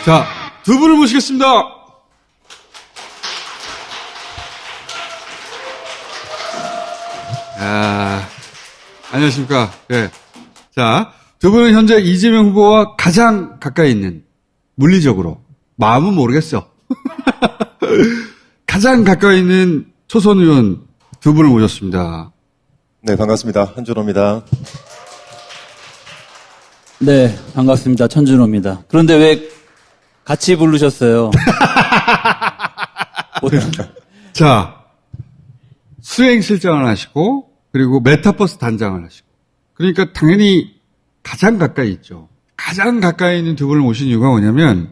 자, 두 분을 모시겠습니다. 안녕하십니까. 네. 자, 두 분은 현재 이재명 후보와 가장 가까이 있는, 물리적으로, 마음은 모르겠어. 가장 가까이 있는 초선 의원 두 분을 모셨습니다. 네, 반갑습니다. 한준호입니다. 네, 반갑습니다. 천준호입니다. 그런데 왜 같이 부르셨어요? 자, 수행실장을 하시고, 그리고 메타버스 단장을 하시고. 그러니까 당연히 가장 가까이 있죠. 가장 가까이 있는 두 분을 모신 이유가 뭐냐면,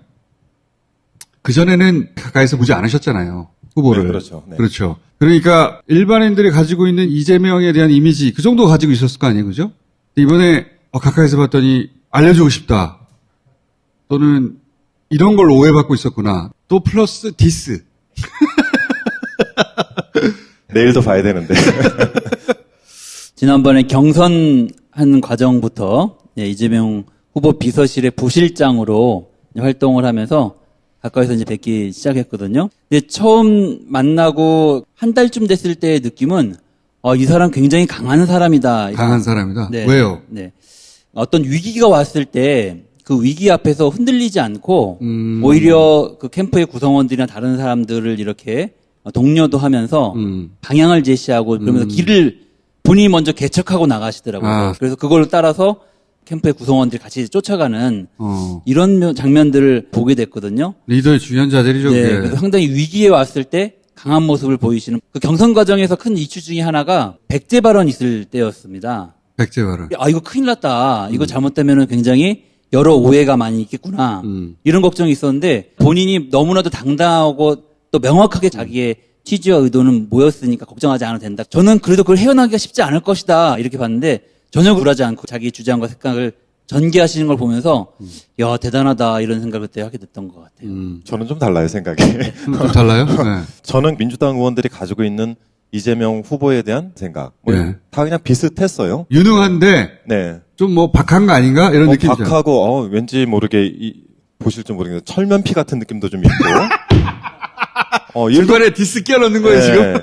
그전에는 가까이서 보지 않으셨잖아요. 후보를. 네, 그렇죠. 네. 그렇죠. 그러니까 일반인들이 가지고 있는 이재명에 대한 이미지, 그 정도 가지고 있었을 거 아니에요. 그죠? 이번에 가까이서 봤더니 알려주고 싶다. 또는 이런 걸 오해받고 있었구나. 또 플러스 디스. 내일도 봐야 되는데. 지난번에 경선하는 과정부터 이재명 후보 비서실의 부실장으로 활동을 하면서 가까이서 이제 뵙기 시작했거든요. 근데 처음 만나고 한 달쯤 됐을 때의 느낌은 이 사람 굉장히 강한 사람이다. 강한 사람이다? 네. 왜요? 네. 어떤 위기가 왔을 때 그 위기 앞에서 흔들리지 않고 오히려 그 캠프의 구성원들이나 다른 사람들을 이렇게 독려도 하면서 방향을 제시하고 그러면서 길을 본인이 먼저 개척하고 나가시더라고요. 그래서 그걸 따라서 캠프의 구성원들이 같이 쫓아가는 이런 장면들을 보게 됐거든요. 리더의 중요한 자들이죠. 네, 그게. 그래서 상당히 위기에 왔을 때 강한 모습을 보이시는 그 경선 과정에서 큰 이슈 중에 하나가 백제 발언 있을 때였습니다. 백제 발언. 이거 큰일 났다. 이거 잘못되면 굉장히 여러 오해가 많이 있겠구나. 이런 걱정이 있었는데 본인이 너무나도 당당하고 또 명확하게 자기의 취지와 의도는 뭐였으니까 걱정하지 않아도 된다. 저는 그래도 그걸 헤어나기가 쉽지 않을 것이다. 이렇게 봤는데 전혀 굴하지 않고 자기 주장과 생각을 전개하시는 걸 보면서 야 대단하다 이런 생각을 그때 하게 됐던 것 같아요. 저는 좀 달라요, 생각이. 좀 달라요? 네. 저는 민주당 의원들이 가지고 있는 이재명 후보에 대한 생각. 네. 다 그냥 비슷했어요. 유능한데 네. 좀 뭐 박한 거 아닌가? 이런 느낌이죠. 박하고, 왠지 모르게, 보실지 모르겠는데, 철면피 같은 느낌도 좀 있고. 중간에 디스 끼워넣는 거예요, 네. 지금?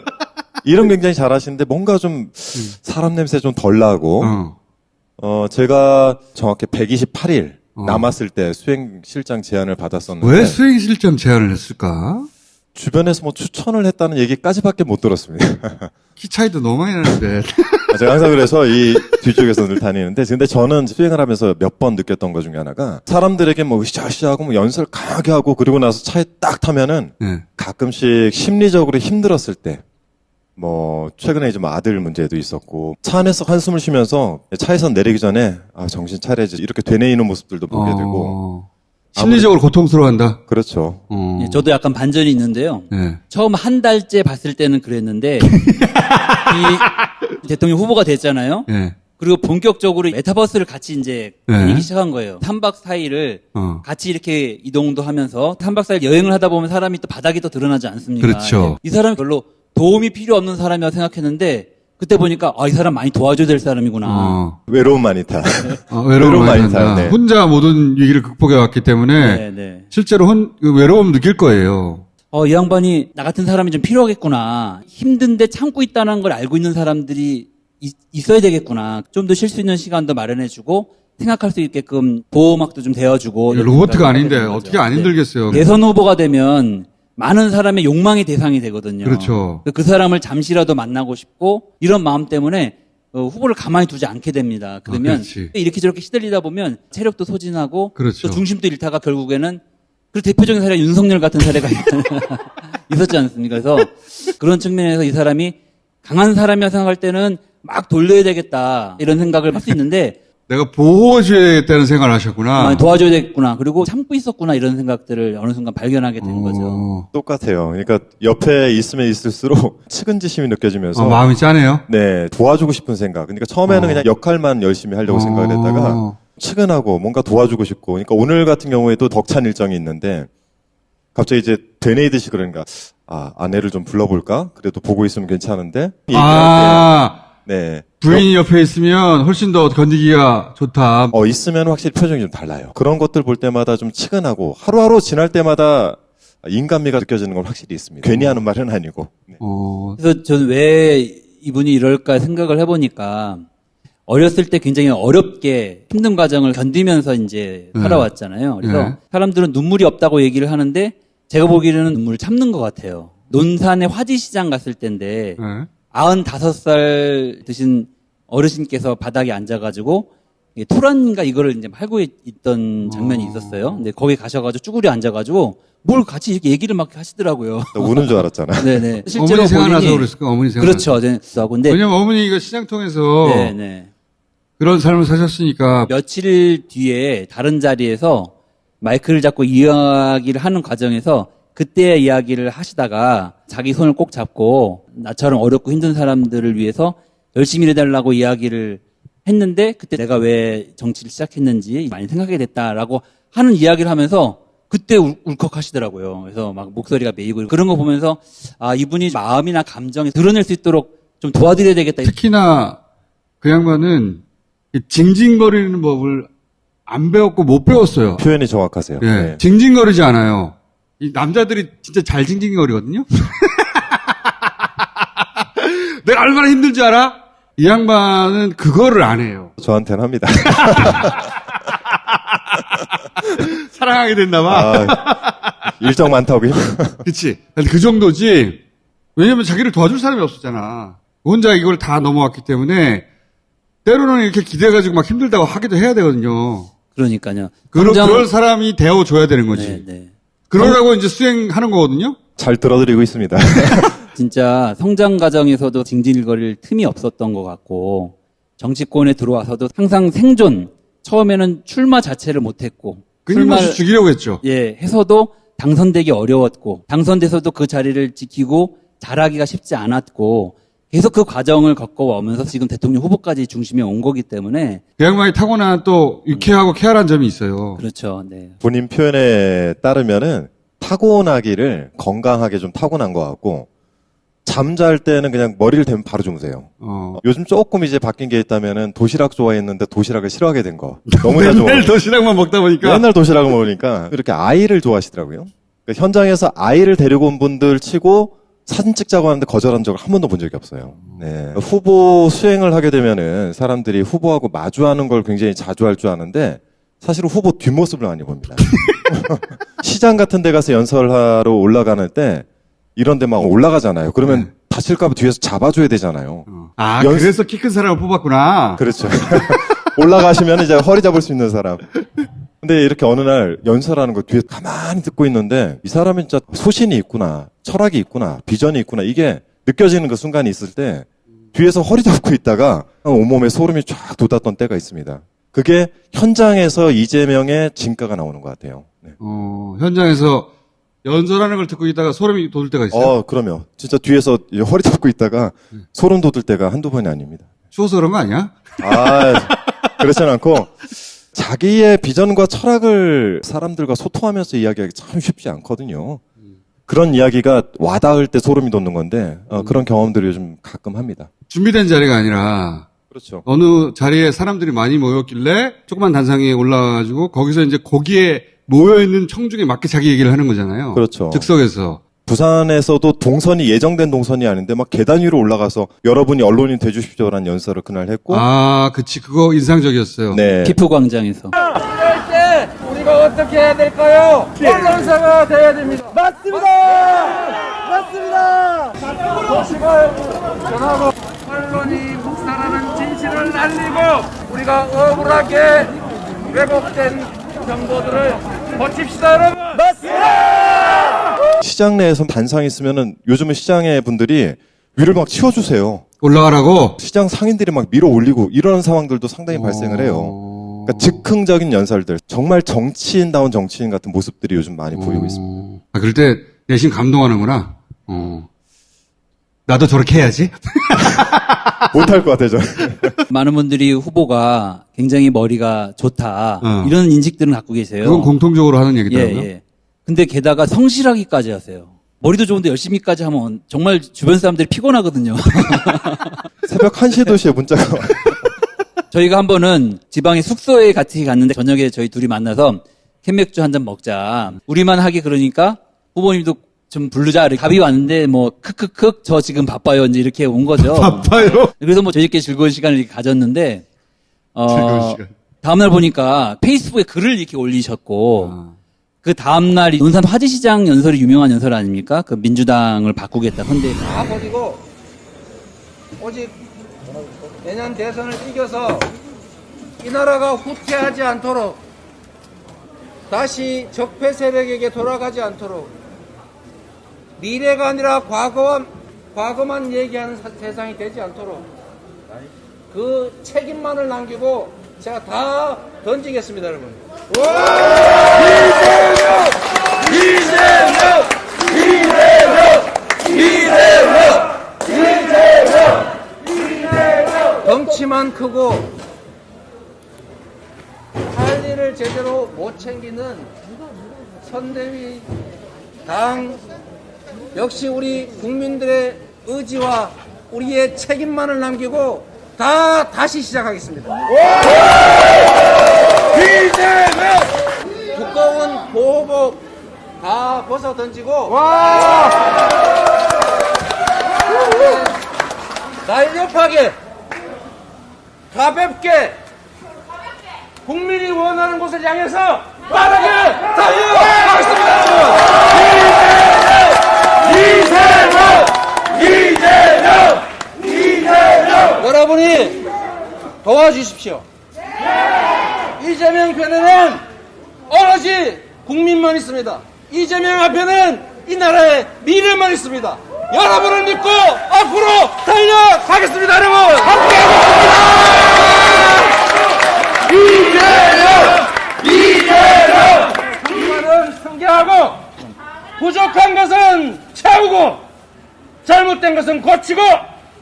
일은 굉장히 잘하시는데, 뭔가 좀, 사람 냄새 좀 덜 나고, 제가 정확히 128일 남았을 때 수행실장 제안을 받았었는데. 왜 수행실장 제안을 했을까? 주변에서 뭐 추천을 했다는 얘기까지밖에 못 들었습니다. 키 차이도 너무 많이 나는데. 제가 항상 그래서 이 뒤쪽에서 늘 다니는데, 근데 저는 수행을 하면서 몇 번 느꼈던 것 중에 하나가, 사람들에게 뭐 으쌰으쌰하고 뭐 연설 강하게 하고 그러고 나서 차에 딱 타면은, 네. 가끔씩 심리적으로 힘들었을 때, 뭐 최근에 이제 뭐 아들 문제도 있었고, 차 안에서 한숨을 쉬면서 차에서 내리기 전에 정신 차려야지 이렇게 되뇌이는 모습들도 보게 되고. 심리적으로 고통스러워한다. 그렇죠. 예, 저도 약간 반전이 있는데요. 네. 처음 한 달째 봤을 때는 그랬는데 이 대통령 후보가 됐잖아요. 네. 그리고 본격적으로 메타버스를 같이 이제 네. 다니기 시작한 거예요. 3박 4일을 같이 이렇게 이동도 하면서 3박 4일 여행을 하다 보면 사람이 또 바닥이 또 드러나지 않습니까? 그렇죠. 이 사람이 별로 도움이 필요 없는 사람이라고 생각했는데 그때 보니까 이 사람 많이 도와줘야 될 사람이구나. 외로움 많이 타. 외로움 많이 타요. 탄다. 네. 혼자 모든 위기를 극복해 왔기 때문에 네, 네. 실제로 그 외로움 느낄 거예요. 이 양반이 나 같은 사람이 좀 필요하겠구나. 힘든데 참고 있다는 걸 알고 있는 사람들이 있어야 되겠구나. 좀 더 쉴 수 있는 시간도 마련해주고 생각할 수 있게끔 보호막도 좀 대어주고. 로봇가 아닌데 어떻게 안 힘들겠어요. 대선 후보가 되면 많은 사람의 욕망의 대상이 되거든요. 그렇죠. 그 사람을 잠시라도 만나고 싶고 이런 마음 때문에 후보를 가만히 두지 않게 됩니다. 그러면 그렇지. 이렇게 저렇게 시들리다 보면 체력도 소진하고 그렇죠. 또 중심도 잃다가 결국에는 그 대표적인 사례가 윤석열 같은 사례가 있었지 않습니까? 그래서 그런 측면에서 이 사람이 강한 사람이라 생각할 때는 막 돌려야 되겠다 이런 생각을 할 수 있는데 내가 보호해줘야겠다는 생각을 하셨구나. 도와줘야 되겠구나. 그리고 참고 있었구나 이런 생각들을 어느 순간 발견하게 된 거죠. 똑같아요. 그러니까 옆에 있으면 있을수록 측은지심이 느껴지면서 마음이 짜네요. 네, 도와주고 싶은 생각. 그러니까 처음에는 그냥 역할만 열심히 하려고 생각을 했다가 측은하고 뭔가 도와주고 싶고. 그러니까 오늘 같은 경우에도 덕찬 일정이 있는데 갑자기 이제 되뇌이듯이 그러니까 아내를 좀 불러볼까? 그래도 보고 있으면 괜찮은데. 얘기할 때 네. 부인이 옆에 있으면 훨씬 더 건드기가 좋다. 있으면 확실히 표정이 좀 달라요. 그런 것들 볼 때마다 좀 치근하고 하루하루 지날 때마다 인간미가 느껴지는 건 확실히 있습니다. 괜히 하는 말은 아니고. 네. 그래서 저는 왜 이분이 이럴까 생각을 해보니까 어렸을 때 굉장히 어렵게 힘든 과정을 견디면서 이제 살아왔잖아요. 그래서 네. 사람들은 눈물이 없다고 얘기를 하는데 제가 보기에는 눈물을 참는 것 같아요. 논산의 화지시장 갔을 때인데 네. 95살 드신 어르신께서 바닥에 앉아가지고 이게 토란인가 이거를 이제 팔고 있던 장면이 있었어요. 근데 거기 가셔가지고 쭈구리 앉아가지고 뭘 같이 이렇게 얘기를 막 하시더라고요. 우는 줄 알았잖아. 네네. 어머니 생각나서 그랬을까? 어머니 생각나서. 그렇죠. 하고 근데 왜냐면 어머니가 시장통에서 네네. 그런 삶을 사셨으니까 며칠 뒤에 다른 자리에서 마이크를 잡고 이야기를 하는 과정에서 그때 이야기를 하시다가 자기 손을 꼭 잡고 나처럼 어렵고 힘든 사람들을 위해서 열심히 일해달라고 이야기를 했는데 그때 내가 왜 정치를 시작했는지 많이 생각하게 됐다라고 하는 이야기를 하면서 그때 울컥 하시더라고요. 그래서 막 목소리가 메이고 그런 거 보면서 아, 이분이 마음이나 감정이 드러낼 수 있도록 좀 도와드려야 되겠다. 특히나 그 양반은 이 징징거리는 법을 안 배웠고 못 배웠어요. 표현이 정확하세요. 예. 네. 징징거리지 않아요. 이 남자들이 진짜 잘 징징거리거든요. 내가 얼마나 힘들지 알아? 이 양반은 그거를 안 해요. 저한테는 합니다. 사랑하게 됐나 봐. 일정 많다고 힘. 그치. 그 정도지. 왜냐면 자기를 도와줄 사람이 없었잖아. 혼자 이걸 다 넘어왔기 때문에 때로는 이렇게 기대가지고 막 힘들다고 하기도 해야 되거든요. 그러니까요. 그럴 사람이 되어줘야 되는 거지. 네. 그러라고 이제 수행하는 거거든요. 잘 들어드리고 있습니다. 진짜 성장 과정에서도 징징거릴 틈이 없었던 것 같고 정치권에 들어와서도 항상 생존. 처음에는 출마 자체를 못했고 끊임없이 죽이려고 했죠. 예, 해서도 당선되기 어려웠고 당선돼서도 그 자리를 지키고 잘하기가 쉽지 않았고 계속 그 과정을 겪어오면서 지금 대통령 후보까지 중심에 온 거기 때문에 그 양반이 타고난 또 유쾌하고 쾌활한 점이 있어요. 그렇죠. 네. 본인 표현에 따르면은 타고나기를 건강하게 좀 타고난 것 같고 잠잘 때는 그냥 머리를 대면 바로 주무세요. 요즘 조금 이제 바뀐 게 있다면은 도시락 좋아했는데 도시락을 싫어하게 된 거. 너무나 좋아. 맨날 도시락만 먹다 보니까. 맨날 도시락을 먹으니까 이렇게 아이를 좋아하시더라고요. 그러니까 현장에서 아이를 데리고 온 분들 치고 사진 찍자고 하는데 거절한 적을 한 번도 본 적이 없어요. 네. 후보 수행을 하게 되면은 사람들이 후보하고 마주하는 걸 굉장히 자주 할 줄 아는데 사실은 후보 뒷모습을 많이 봅니다. 시장 같은 데 가서 연설하러 올라가는 때 이런 데 막 올라가잖아요. 그러면 다칠까봐 뒤에서 잡아줘야 되잖아요. 그래서 키 큰 사람을 뽑았구나. 그렇죠. 올라가시면 이제 허리 잡을 수 있는 사람. 근데 이렇게 어느 날 연설하는 거 뒤에 가만히 듣고 있는데 이 사람은 진짜 소신이 있구나, 철학이 있구나, 비전이 있구나 이게 느껴지는 그 순간이 있을 때 뒤에서 허리 잡고 있다가 온몸에 소름이 쫙 돋았던 때가 있습니다. 그게 현장에서 이재명의 진가가 나오는 것 같아요. 네. 현장에서 연설하는 걸 듣고 있다가 소름이 돋을 때가 있어요. 그럼요. 진짜 뒤에서 허리 잡고 있다가 소름 돋을 때가 한두 번이 아닙니다. 추워서 그런 거 아니야? 그렇진 않고 자기의 비전과 철학을 사람들과 소통하면서 이야기하기 참 쉽지 않거든요. 그런 이야기가 와닿을 때 소름이 돋는 건데 그런 경험들을 요즘 가끔 합니다. 준비된 자리가 아니라 그렇죠. 어느 자리에 사람들이 많이 모였길래 조그만 단상에 올라가가지고 거기서 이제 거기에 모여있는 청중에 맞게 자기 얘기를 하는 거잖아요. 그렇죠. 즉석에서. 부산에서도 동선이 예정된 동선이 아닌데 막 계단 위로 올라가서 여러분이 언론인 돼주십시오라는 연설을 그날 했고. 그치. 그거 인상적이었어요. 네. 기프광장에서. 이럴 때 우리가 어떻게 해야 될까요? 언론사가 돼야 됩니다. 맞습니다. 소식을 전하고 언론이 국사라는 진실을 알리고 우리가 억울하게 왜곡된 정보들을 고칩시다, 여러분. 시장 내에서 단상이 있으면은 요즘은 시장의 분들이 위를 막 치워주세요. 올라가라고? 시장 상인들이 막 밀어 올리고 이런 상황들도 상당히 발생을 해요. 그러니까 즉흥적인 연설들, 정말 정치인다운 정치인 같은 모습들이 요즘 많이 보이고 있습니다. 그럴 때 내심 감동하는구나. 나도 저렇게 해야지. 못할 것 같아요, 저는. 많은 분들이 후보가 굉장히 머리가 좋다. 이런 인식들은 갖고 계세요. 그건 공통적으로 하는 얘기더라고요. 예. 근데 게다가 성실하기까지 하세요. 머리도 좋은데 열심히까지 하면 정말 주변 사람들이 피곤하거든요. 새벽 1시, 2시에 문자가 와요. 저희가 한 번은 지방의 숙소에 같이 갔는데 저녁에 저희 둘이 만나서 캔맥주 한 잔 먹자. 우리만 하기 그러니까 후보님도 좀 부르자. 답이 왔는데 뭐 크크크 저 지금 바빠요. 이제 이렇게 온 거죠. 바빠요. 그래서 뭐 저희끼리 즐거운 시간을 이렇게 가졌는데 즐거운 시간. 다음날 보니까 페이스북에 글을 이렇게 올리셨고 그 다음날 논산 화지시장 연설이 유명한 연설 아닙니까? 그 민주당을 바꾸겠다 헌데 다 버리고 오직 내년 대선을 이겨서 이 나라가 후퇴하지 않도록 다시 적폐 세력에게 돌아가지 않도록 미래가 아니라 과거만 얘기하는 세상이 되지 않도록 그 책임만을 남기고 제가 다 던지겠습니다, 여러분. 덩치만 크고 할 일을 제대로 못 챙기는 선대위 당 역시 우리 국민들의 의지와 우리의 책임만을 남기고 다시 시작하겠습니다. 두꺼운 보호복 다 벗어 던지고 날렵하게 가볍게 국민이 원하는 곳을 향해서 빠르게 달려가겠습니다. 여러분이 도와주십시오. 이재명 편에는 오로지 국민만 있습니다. 이재명 앞에는 이 나라의 미래만 있습니다. 여러분을 믿고 앞으로 달려가겠습니다, 여러분. 이재명! 불만은 승계하고 부족한 것은 채우고 잘못된 것은 고치고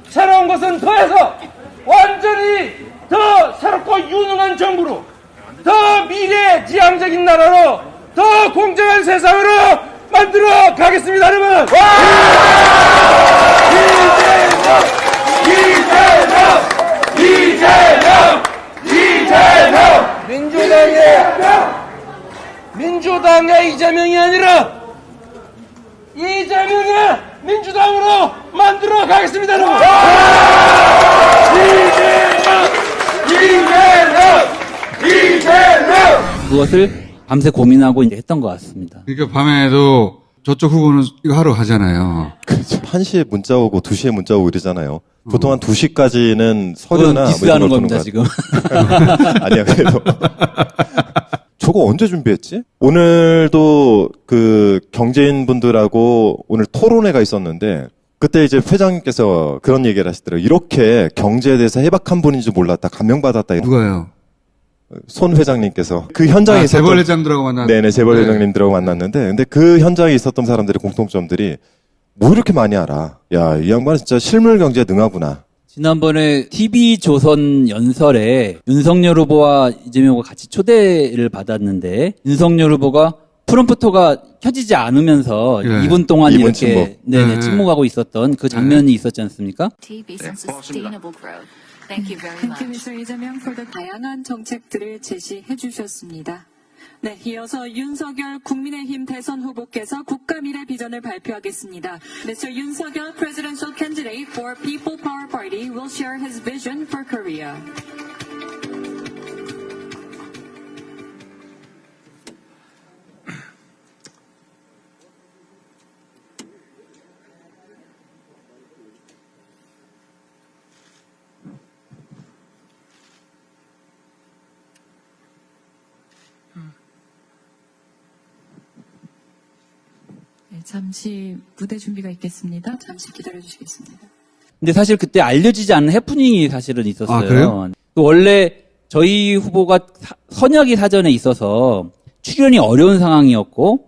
새로운 것은 더해서 완전히 더 새롭고 유능한 정부로 더 미래지향적인 나라로 더 공정한 세상으로 만들어 가겠습니다, 여러분. 민주당의 이재명이 아니라 이재명의 민주당으로 만들어 가겠습니다, 여러분. 그것을 밤새 고민하고 이제 했던 것 같습니다. 그러니까 밤에도 저쪽 후보는 이거 하러 가잖아요. 그렇죠. 1시에 문자 오고 2시에 문자 오고 이러잖아요. 보통 한 2시까지는 서류나 그건 디스하는 뭐 이런 겁니다, 걸 지금. 아니야, 그래도. 저거 언제 준비했지? 오늘도 그 경제인 분들하고 오늘 토론회가 있었는데 그때 이제 회장님께서 그런 얘기를 하시더라고요. 이렇게 경제에 대해서 해박한 분인 줄 몰랐다. 감명받았다. 누가요? 손 회장님께서 그 현장에 있었던 재벌 회장들하고 만났. 네네, 재벌 회장님들하고 만났는데 근데 그 현장에 있었던 사람들의 공통점들이 뭐 이렇게 많이 알아? 야, 이 양반은 진짜 실물 경제에 능하구나. 지난번에 TV조선 연설에 윤석열 후보와 이재명 후보가 같이 초대를 받았는데 윤석열 후보가 프롬프터가 켜지지 않으면서 예. 2분 동안 2분 이렇게 침묵. 네네, 네. 침묵하고 있었던 그 장면이 있었지 않습니까? based on sustainable growth. Thank you very Thank you, much. Mr. 이재명, for the 다양한 정책들을 제시해 주셨습니다. 네, 이어서 윤석열 국민의힘 대선 후보께서 국가 미래 비전을 발표하겠습니다. Mr. 윤석열, presidential candidate for People Power Party, will share his vision for Korea. 네, 잠시 무대 준비가 있겠습니다. 잠시 기다려 주시겠습니다. 근데 사실 그때 알려지지 않은 해프닝이 사실은 있었어요. 아, 그래요? 원래 저희 후보가 선약이 사전에 있어서 출연이 어려운 상황이었고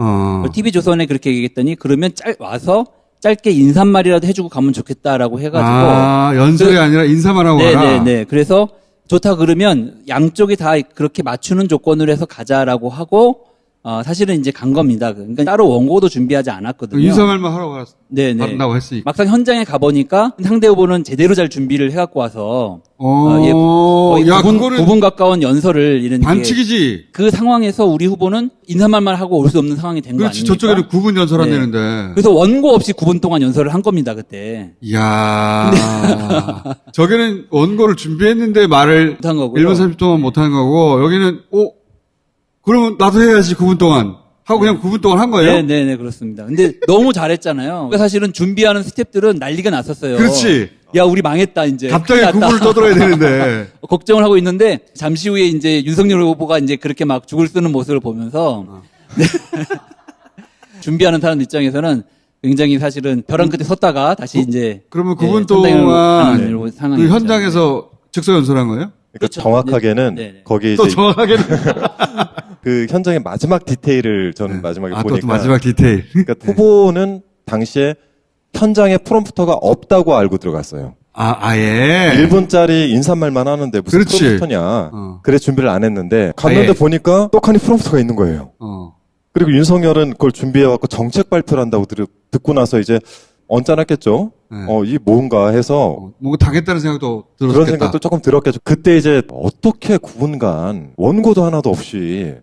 TV조선에 그렇게 얘기했더니 그러면 와서 짧게 인사 말이라도 해주고 가면 좋겠다라고 해가지고 연설이 아니라 인사만 하고 가라. 네네네. 그래서 좋다 그러면 양쪽이 다 그렇게 맞추는 조건으로 해서 가자라고 하고 사실은 이제 간 겁니다. 그러니까 따로 원고도 준비하지 않았거든요. 인사말만 하러 네네. 간다고 했으니까. 막상 현장에 가보니까 상대 후보는 제대로 잘 준비를 해갖고 와서 어, 예, 거의 야, 9분, 그거는 9분 가까운 연설을 이런 게 반칙이지. 그 상황에서 우리 후보는 인사말만 하고 올 수 없는 상황이 된 거 그렇지. 아닙니까? 저쪽에는 9분 연설 안 네. 되는데. 그래서 원고 없이 9분 동안 연설을 한 겁니다, 그때. 이야. 저기는 원고를 준비했는데 말을 못한 거고요. 1분 30분 동안 못하는 거고, 여기는, 그러면 나도 해야지, 9분 동안. 하고 그냥 9분 동안 한 거예요? 네네네, 그렇습니다. 근데 너무 잘했잖아요. 그러니까 사실은 준비하는 스태프들은 난리가 났었어요. 그렇지. 야, 우리 망했다, 이제. 갑자기 큰일 났다. 9분을 떠들어야 되는데. 걱정을 하고 있는데, 잠시 후에 이제 윤석열 후보가 이제 그렇게 막 죽을 쓰는 모습을 보면서, 네. 준비하는 사람 입장에서는 굉장히 사실은 벼랑 끝에 섰다가 다시 이제. 그러면 네, 9분 선당을 동안 하는 그 상황이었죠. 현장에서 즉석 연설한 거예요? 그러니까 그렇죠. 정확하게는 네, 네. 거기 또 이제 정확하게는. 그 현장의 마지막 디테일을 저는 마지막에 또 보니까 마지막 디테일. 그러니까 후보는 당시에 현장에 프롬프터가 없다고 알고 들어갔어요. 아예. 1분짜리 인사말만 하는데 무슨 그렇지. 프롬프터냐. 그래 준비를 안 했는데 갔는데 아예. 보니까 떡하니 프롬프터가 있는 거예요. 그리고 윤석열은 그걸 준비해갖고 정책 발표를 한다고 듣고 나서 이제 언짢았겠죠. 네. 이 뭔가 해서 뭔가 당했다는 생각도 들었겠다. 그런 생각도 조금 들었겠죠. 그때 이제 어떻게 9분간 원고도 하나도 없이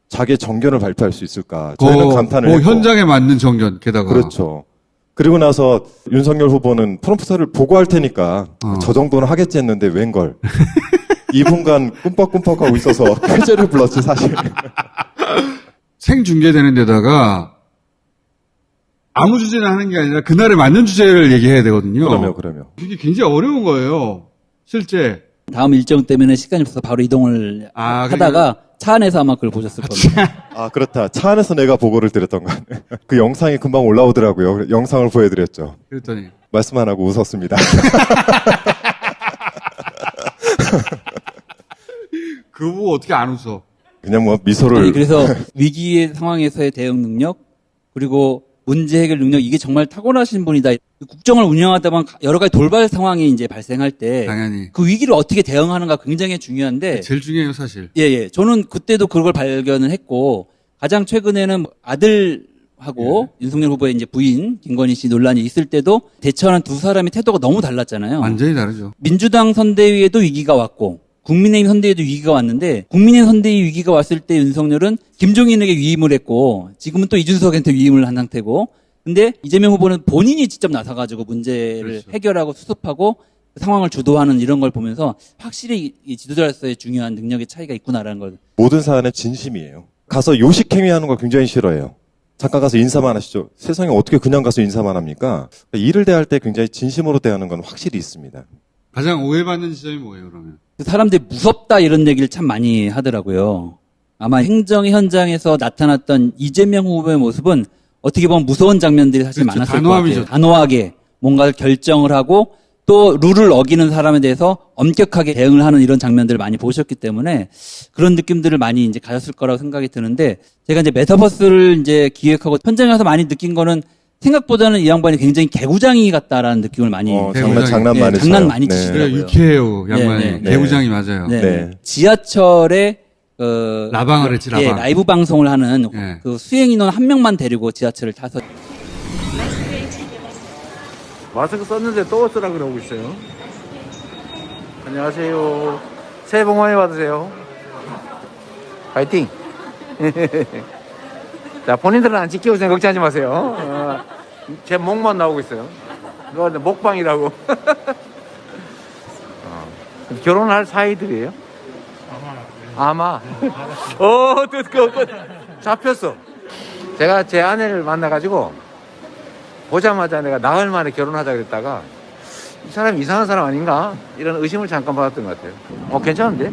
자기의 정견을 발표할 수 있을까. 저희는 감탄을 했고. 현장에 맞는 정견, 게다가. 그렇죠. 그리고 나서 윤석열 후보는 프롬프터를 보고할 테니까 저 정도는 하겠지 했는데 웬걸. 2분간 꿈뻑꿈뻑하고 있어서 쾌재를 불렀지 사실. 생중계되는 데다가 아무 주제나 하는 게 아니라 그날에 맞는 주제를 얘기해야 되거든요. 그러면. 이게 굉장히 어려운 거예요. 실제. 다음 일정 때문에 시간이 없어서 바로 이동을 하다가 차 안에서 아마 그걸 보셨을 겁니다. 아, 그렇다. 차 안에서 내가 보고를 드렸던 거 같네. 그 영상이 금방 올라오더라고요. 영상을 보여드렸죠. 그랬더니. 말씀 안 하고 웃었습니다. 그거 보고 어떻게 안 웃어. 그냥 뭐 미소를. 아니, 그래서 위기의 상황에서의 대응 능력, 그리고 문제 해결 능력, 이게 정말 타고나신 분이다. 국정을 운영하다 보면 여러 가지 돌발 상황이 이제 발생할 때 당연히. 그 위기를 어떻게 대응하는가 굉장히 중요한데 제일 중요해요, 사실. 예. 저는 그때도 그걸 발견을 했고 가장 최근에는 아들하고 윤석열 후보의 이제 부인 김건희 씨 논란이 있을 때도 대처하는 두 사람의 태도가 너무 달랐잖아요. 완전히 다르죠. 민주당 선대위에도 위기가 왔고 국민의힘 선대위에도 위기가 왔는데 국민의힘 선대위 위기가 왔을 때 윤석열은 김종인에게 위임을 했고 지금은 또 이준석한테 위임을 한 상태고 근데 이재명 후보는 본인이 직접 나서가지고 문제를 그렇죠. 해결하고 수습하고 상황을 주도하는 이런 걸 보면서 확실히 이 지도자로서의 중요한 능력의 차이가 있구나라는 걸. 모든 사안의 진심이에요. 가서 요식행위 하는 걸 굉장히 싫어해요. 잠깐 가서 인사만 하시죠. 세상에 어떻게 그냥 가서 인사만 합니까? 일을 대할 때 굉장히 진심으로 대하는 건 확실히 있습니다. 가장 오해받는 지점이 뭐예요, 그러면? 사람들이 무섭다 이런 얘기를 참 많이 하더라고요. 아마 행정의 현장에서 나타났던 이재명 후보의 모습은 어떻게 보면 무서운 장면들이 사실 그렇죠. 많았을 단호함이죠. 것 같아요. 단호하게 뭔가를 결정을 하고 또 룰을 어기는 사람에 대해서 엄격하게 대응을 하는 이런 장면들을 많이 보셨기 때문에 그런 느낌들을 많이 이제 가졌을 거라고 생각이 드는데 제가 이제 메타버스를 이제 기획하고 현장에 가서 많이 느낀 거는 생각보다는 이 양반이 굉장히 개구장이 같다라는 느낌을 많이 장난 많이 장난 쳐요. 많이 네. 치시더라고요. 그래, 유쾌해요, 양반이. 네, 네. 개구장이 맞아요. 네. 네. 지하철에 라방을 했지, 라방. 예, 라이브 방송을 하는 네. 그 수행 인원 한 명만 데리고 지하철을 타서 마스크 썼는데 또 쓰라 그러고 있어요. 안녕하세요. 새해 복 많이 받으세요. 파이팅. 자, 본인들은 안 지키고 있으니 걱정하지 마세요. 제 목만 나오고 있어요. 그거 목방이라고. 결혼할 사이들이에요? 아마. 잡혔어. 제가 제 아내를 만나가지고 보자마자 내가 나흘 만에 결혼하자 그랬다가 이 사람이 이상한 사람 아닌가? 이런 의심을 잠깐 받았던 것 같아요. 괜찮은데?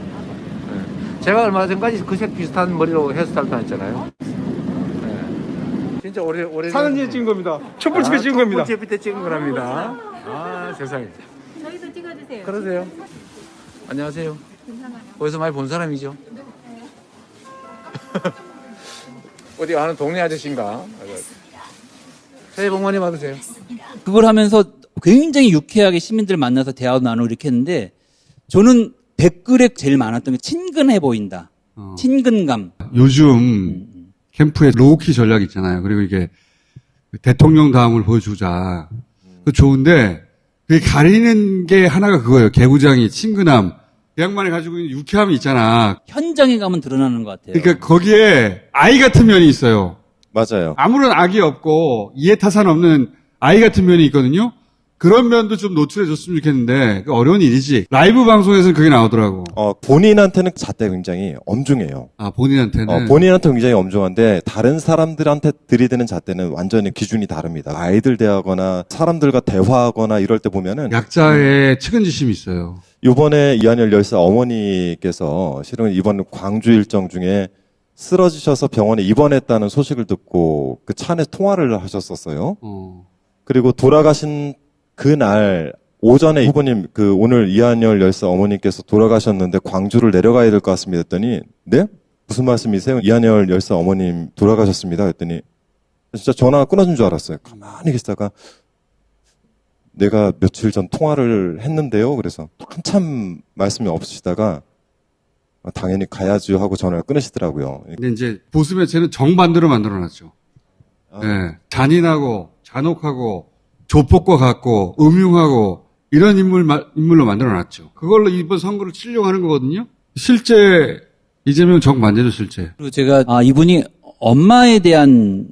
제가 얼마 전까지 그 색 비슷한 머리로 헤어스타일도 했잖아요. 진짜 오래 사는지에 찍은 겁니다. 촛불집에 찍은 겁니다. 촛불집에 때 찍은 거랍니다. 세상에. 저희도 찍어주세요. 그러세요. 안녕하세요. 어디서 많이 본 사람이죠? 어디 아는 동네 아저씨인가? 새해 복 많이 받으세요. 그걸 하면서 굉장히 유쾌하게 시민들 만나서 대화도 나누고 이렇게 했는데 저는 댓글에 제일 많았던 게 친근해 보인다. 친근감. 요즘 캠프의 로우키 전략 있잖아요. 그리고 이게 대통령 다음을 보여주자. 그 좋은데 그게 가리는 게 하나가 그거예요. 개구장이 친근함. 그 양반이 가지고 있는 유쾌함이 있잖아. 현장에 가면 드러나는 것 같아요. 그러니까 거기에 아이 같은 면이 있어요. 맞아요. 아무런 악이 없고 이해타산 없는 아이 같은 면이 있거든요. 그런 면도 좀 노출해 줬으면 좋겠는데 어려운 일이지. 라이브 방송에서는 그게 나오더라고. 본인한테는 잣대 굉장히 엄중해요. 아, 본인한테는. 본인한테 굉장히 엄중한데 다른 사람들한테 들이대는 잣대는 완전히 기준이 다릅니다. 아이들 대하거나 사람들과 대화하거나 이럴 때 보면은 약자의 측은지심이 있어요. 이번에 이한열 열사 어머니께서 실은 이번 광주 일정 중에 쓰러지셔서 병원에 입원했다는 소식을 듣고 그 차 안에서 통화를 하셨었어요. 그리고 돌아가신 그날 오전에 후보님 오늘 이한열 열사 어머니께서 돌아가셨는데 광주를 내려가야 될 것 같습니다 했더니 네? 무슨 말씀이세요? 이한열 열사 어머님 돌아가셨습니다 했더니 진짜 전화가 끊어진 줄 알았어요. 가만히 계시다가 내가 며칠 전 통화를 했는데요. 그래서 한참 말씀이 없으시다가 당연히 가야죠 하고 전화를 끊으시더라고요. 근데 이제 보수매체는 정반대로 만들어놨죠. 네. 잔인하고 잔혹하고 조폭과 같고 음흉하고 이런 인물로 만들어놨죠. 그걸로 이번 선거를 치려고 하는 거거든요. 실제 이재명 정반대죠, 실제. 그리고 제가 이분이 엄마에 대한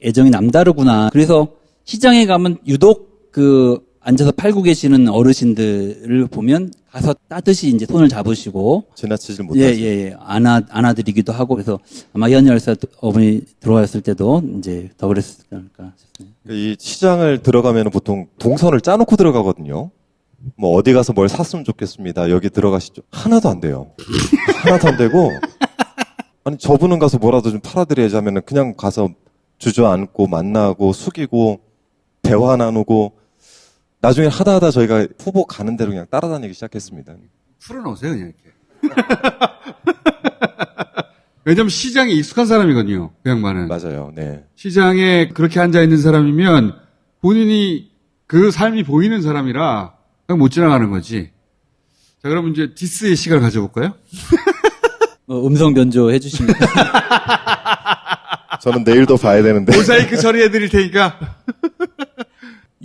애정이 남다르구나. 그래서 시장에 가면 유독 앉아서 팔고 계시는 어르신들을 보면 가서 따뜻이 이제 손을 잡으시고 지나치질 못하죠. 안아드리기도 하고 그래서 아마 이한열 열사 어머니 들어왔을 때도 이제 더 그랬을 않을까 싶습니다. 이 시장을 들어가면 보통 동선을 짜놓고 들어가거든요. 뭐 어디 가서 뭘 샀으면 좋겠습니다. 여기 들어가시죠. 하나도 안 돼요. 하나도 안 되고 아니 저분은 가서 뭐라도 좀 팔아드려야지 하면은 그냥 가서 주저앉고 만나고 숙이고 대화 나누고 나중에 하다 저희가 후보 가는 대로 그냥 따라다니기 시작했습니다. 풀어놓으세요, 그냥 이렇게. 왜냐면 시장에 익숙한 사람이거든요, 그 양반은. 맞아요. 네. 시장에 그렇게 앉아있는 사람이면 본인이 그 삶이 보이는 사람이라 그냥 못 지나가는 거지. 자, 그럼 이제 디스의 시간을 가져볼까요? 음성 변조 해주시면. 저는 내일도 봐야 되는데. 모자이크 처리해드릴 테니까.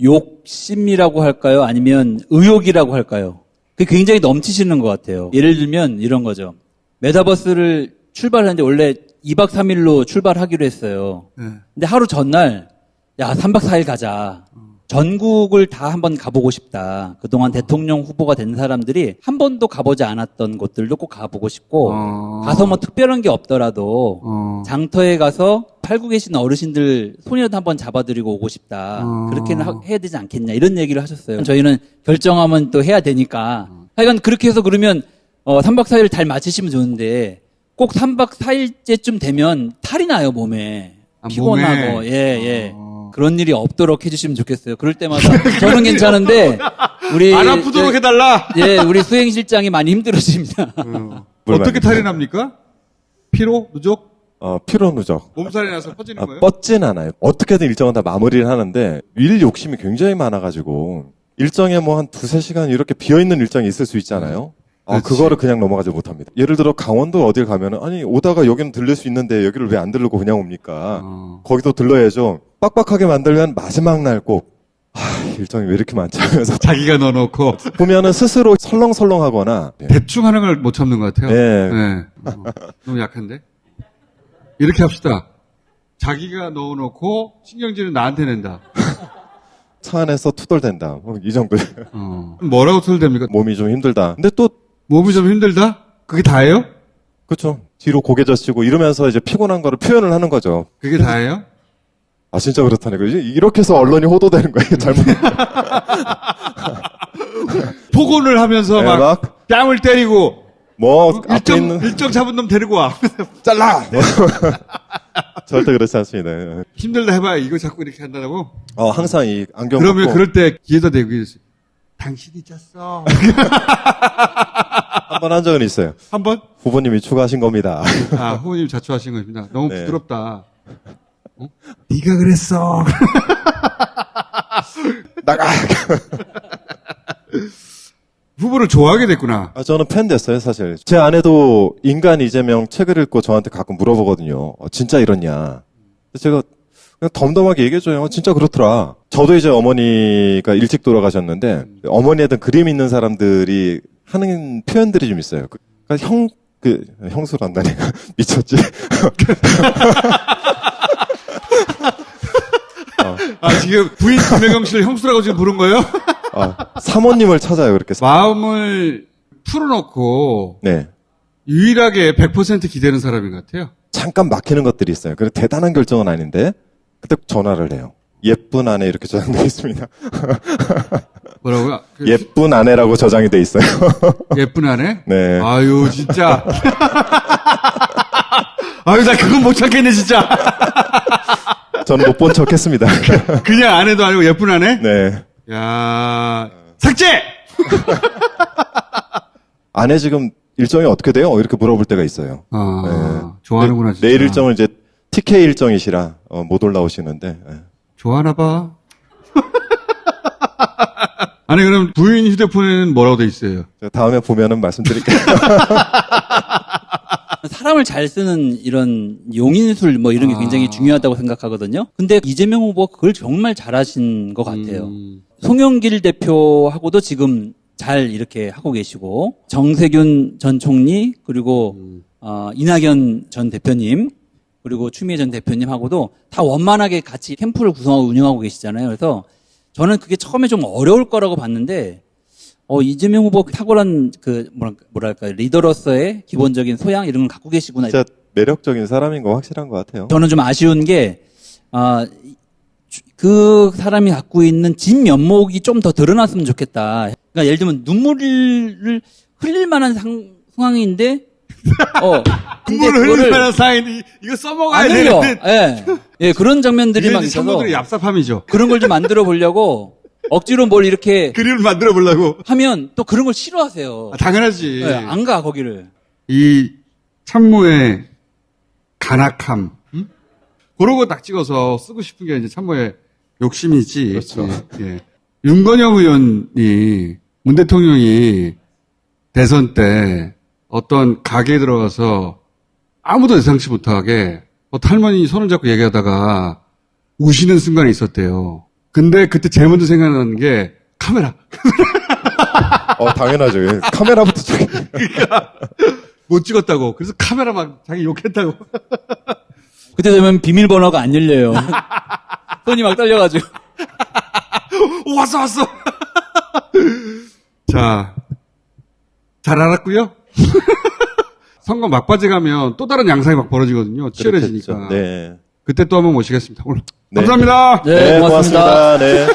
욕심이라고 할까요? 아니면 의욕이라고 할까요? 그게 굉장히 넘치시는 것 같아요. 예를 들면 이런 거죠. 메타버스를 출발하는데 원래 2박 3일로 출발하기로 했어요. 네. 근데 하루 전날, 3박 4일 가자. 전국을 다 한번 가보고 싶다. 그동안 대통령 후보가 된 사람들이 한 번도 가보지 않았던 곳들도 꼭 가보고 싶고, 가서 뭐 특별한 게 없더라도, 장터에 가서 팔고 계신 어르신들 손이라도 한번 잡아드리고 오고 싶다. 그렇게는 해야 되지 않겠냐. 이런 얘기를 하셨어요. 저희는 결정하면 또 해야 되니까. 하여간 그렇게 해서 그러면, 3박 4일을 잘 마치시면 좋은데, 꼭 3박 4일째쯤 되면 탈이 나요, 몸에. 피곤하고, 몸에. 예. 그런 일이 없도록 해주시면 좋겠어요. 그럴 때마다 저는 괜찮은데 안 아프도록 해달라. 예, 우리 수행실장이 많이 힘들어집니다. 어떻게 탈이 납니까? 피로? 누적? 피로 누적. 몸살이 나서 퍼지는 거예요? 뻗진 않아요. 어떻게든 일정은 다 마무리를 하는데 일 욕심이 굉장히 많아가지고 일정에 뭐 한 2-3시간 이렇게 비어있는 일정이 있을 수 있잖아요. 그거를 그냥 넘어가지 못합니다. 예를 들어 강원도 어딜 가면은 아니 오다가 여기는 들릴 수 있는데 여기를 왜 안 들르고 그냥 옵니까? 거기도 들러야죠. 빡빡하게 만들면 마지막 날 꼭 일정이 왜 이렇게 많지? 하면서 자기가 넣어놓고 보면은 스스로 설렁설렁하거나 대충 하는 걸 못 참는 것 같아요. 네. 너무 약한데? 이렇게 합시다. 자기가 넣어놓고 신경질은 나한테 낸다. 차 안에서 투덜댄다. 이 정도. 뭐라고 투덜댑니까? 몸이 좀 힘들다. 근데 또 몸이 좀 힘들다? 그게 다예요? 그렇죠. 뒤로 고개 젖히고 이러면서 이제 피곤한 거를 표현을 하는 거죠. 그게 다예요? 진짜 그렇다네. 이렇게 해서 언론이 호도되는 거예요. 잘못. 폭언을 하면서 네, 막 뺨을 때리고 뭐 앞에 있는 일정 잡은 놈 데리고 와. 잘라. 절대 그렇지 않습니다. 힘들다 해봐야 이거 자꾸 이렇게 한다고? 항상 이 안경 그러면 벗고 그럴 때 귀에다 대고 이랬어요. 당신이 짰어. 한 번 한 적은 있어요. 한 번? 후보님이 추가하신 겁니다. 후보님 자초하신 겁니다. 너무 네. 부드럽다. 네가 그랬어. 나가. 후보로 이재명을 좋아하게 됐구나. 저는 팬 됐어요, 사실. 제 아내도 인간 이재명 책을 읽고 저한테 가끔 물어보거든요. 진짜 이렇냐. 그래서 제가 그냥 덤덤하게 얘기해줘요. 진짜 그렇더라. 저도 이제 어머니가 일찍 돌아가셨는데, 어머니에 대한 그림 있는 사람들이 하는 표현들이 좀 있어요. 그러니까 형수란다니. 미쳤지? 지금 부인 김혜경 씨를 형수라고 지금 부른 거예요? 사모님을 찾아요, 그렇게. 마음을 풀어놓고 네. 유일하게 100% 기대는 사람인 것 같아요. 잠깐 막히는 것들이 있어요. 그래 대단한 결정은 아닌데, 그때 전화를 해요. 예쁜 아내 이렇게 저장돼 있습니다. 뭐라고요? 예쁜 아내라고 저장이 돼 있어요. 예쁜 아내? 네. 아유, 진짜. 아유, 나 그건 못 찾겠네, 진짜. 저는 못 본 척 했습니다. 그냥 아내도 아니고 예쁜 아내? 네. 야 삭제! 아내 지금 일정이 어떻게 돼요? 이렇게 물어볼 때가 있어요. 좋아하는구나, 진짜. 내일 일정은 이제 TK 일정이시라 못 올라오시는데. 좋아하나 봐. 아니, 그럼 부인 휴대폰에는 뭐라고 돼 있어요? 제가 다음에 보면은 말씀드릴게요. 사람을 잘 쓰는 이런 용인술 뭐 이런 게 굉장히 중요하다고 생각하거든요. 근데 이재명 후보가 그걸 정말 잘하신 것 같아요. 송영길 대표하고도 지금 잘 이렇게 하고 계시고, 정세균 전 총리, 그리고 이낙연 전 대표님, 그리고 추미애 전 대표님하고도 다 원만하게 같이 캠프를 구성하고 운영하고 계시잖아요. 그래서 저는 그게 처음에 좀 어려울 거라고 봤는데, 이재명 후보 탁월한 뭐랄까 리더로서의 기본적인 소양 이런 걸 갖고 계시구나. 진짜 매력적인 사람인 거 확실한 것 같아요. 저는 좀 아쉬운 게 그 사람이 갖고 있는 진 면목이 좀 더 드러났으면 좋겠다. 그러니까 예를 들면 눈물을 흘릴 만한 상황인데, 근데 눈물을 흘릴 그거를 만한 사인이 이거 써먹어야 안 흘려. 되는데. 예, 그런 장면들이 막 이게 있어서 참모들의 얍삽함이죠. 그런 걸 좀 만들어 보려고 억지로 뭘 이렇게 그림을 만들어 보려고. 하면 또 그런 걸 싫어하세요. 당연하지. 예, 안 가 거기를. 이 참모의 간악함, 그런 거 딱 찍어서 쓰고 싶은 게 이제 참모의 욕심이지. 그렇죠. 예. 윤건영 의원이 문 대통령이 대선 때 어떤 가게에 들어가서 아무도 예상치 못하게 어떤 할머니 손을 잡고 얘기하다가 우시는 순간이 있었대요. 근데 그때 제일 먼저 생각나는 게 카메라. 당연하죠. 예. 카메라부터 저기. 그러니까 못 찍었다고. 그래서 카메라 막 자기 욕했다고. 그때 되면 비밀번호가 안 열려요. 손이 막 떨려가지고. 왔어. 자, 잘 알았고요. 선거 막바지 가면 또 다른 양상이 막 벌어지거든요. 치열해지니까. 네. 그때 또 한번 모시겠습니다. 오늘 네. 감사합니다. 네, 고맙습니다. 네.